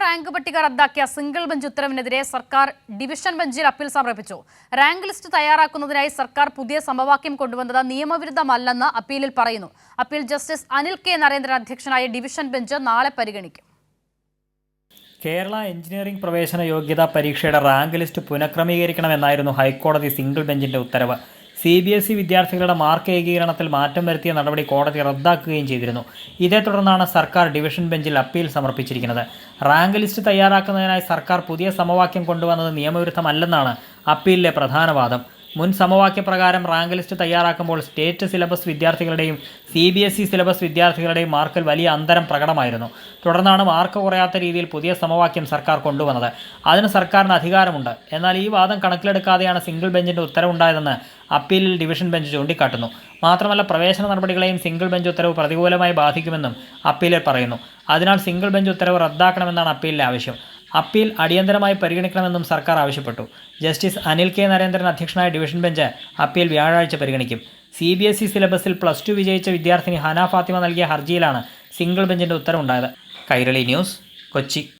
Rank പട്ടിക റദ്ദാക്കിയ single bench ഉത്തരവിനെതിരെ സർക്കാർ ഡിവിഷൻ ബെഞ്ചിൽ അപ്പീൽ സമർപ്പിച്ചു. റാങ്ക് ലിസ്റ്റ് തയ്യാറാക്കുന്നതിനായി സർക്കാർ പുതിയ സമവാക്യം കൊണ്ടുവന്നത് നിയമവിരുദ്ധമല്ലെന്ന് അപ്പീലിൽ പറയുന്നു. Appeal justice Anil K Narendran അധ്യക്ഷനായ ഡിവിഷൻ ബെഞ്ച് നാളെ പരിഗണിക്കും. കേരള എഞ്ചിനീയറിംഗ് പ്രവേശന യോഗ്യതാ പരീക്ഷയുടെ റാങ്ക് ലിസ്റ്റ് പുനഃക്രമീകരിക്കണമെന്നായിരുന്നു ഹൈക്കോടതി സിംഗിൾ ബെഞ്ചിന്റെ ഉത്തരവ്. CBSE വിദ്യാർത്ഥികളുടെ മാർക്ക് ഏകീകരണത്തിൽ മാറ്റം വരുത്തിയ നടപടി കോടതി റദ്ദാക്കുകയും ചെയ്തിരുന്നു. ഇതേ തുടർന്നാണ് സർക്കാർ ഡിവിഷൻ ബെഞ്ചിൽ അപ്പീൽ സമർപ്പിച്ചിരിക്കുന്നത്. റാങ്ക് ലിസ്റ്റ് തയ്യാറാക്കുന്നതിനായി സർക്കാർ പുതിയ സമവാക്യം കൊണ്ടുവന്നത് നിയമവിരുദ്ധമല്ലെന്നാണ് അപ്പീലിലെ പ്രധാന വാദം. മുൻ സമവാക്യപ്രകാരം റാങ്ക് ലിസ്റ്റ് തയ്യാറാക്കുമ്പോൾ സ്റ്റേറ്റ് സിലബസ് വിദ്യാർത്ഥികളുടെയും CBSE സിലബസ് വിദ്യാർത്ഥികളുടെയും മാർക്കിൽ വലിയ അന്തരം പ്രകടമായിരുന്നു. തുടർന്നാണ് മാർക്ക് കുറയാത്ത രീതിയിൽ പുതിയ സമവാക്യം സർക്കാർ കൊണ്ടുവന്നത്. അതിന് സർക്കാരിന് അധികാരമുണ്ട്. എന്നാൽ ഈ വാദം കണക്കിലെടുക്കാതെയാണ് സിംഗിൾ ബെഞ്ചിന്റെ ഉത്തരവുണ്ടായതെന്ന് അപ്പീലിൽ ഡിവിഷൻ ബെഞ്ച് ചൂണ്ടിക്കാട്ടുന്നു. മാത്രമല്ല, പ്രവേശന നടപടികളെയും സിംഗിൾ ബെഞ്ച് ഉത്തരവ് പ്രതികൂലമായി ബാധിക്കുമെന്നും അപ്പീലിൽ പറയുന്നു. അതിനാൽ സിംഗിൾ ബെഞ്ച് ഉത്തരവ് റദ്ദാക്കണമെന്നാണ് അപ്പീലിലെ ആവശ്യം. അപ്പീൽ അടിയന്തരമായി പരിഗണിക്കണമെന്നും സർക്കാർ ആവശ്യപ്പെട്ടു. ജസ്റ്റിസ് അനിൽ കെ നരേന്ദ്രൻ അധ്യക്ഷനായ ഡിവിഷൻ ബെഞ്ച് അപ്പീൽ വ്യാഴാഴ്ച പരിഗണിക്കും. CBSE സിലബസിൽ +2 വിജയിച്ച വിദ്യാർത്ഥിനി ഹന ഫാത്തിമ നൽകിയ ഹർജിയിലാണ് സിംഗിൾ ബെഞ്ചിന്റെ ഉത്തരവുണ്ടായത്. കൈരളി ന്യൂസ്, കൊച്ചി.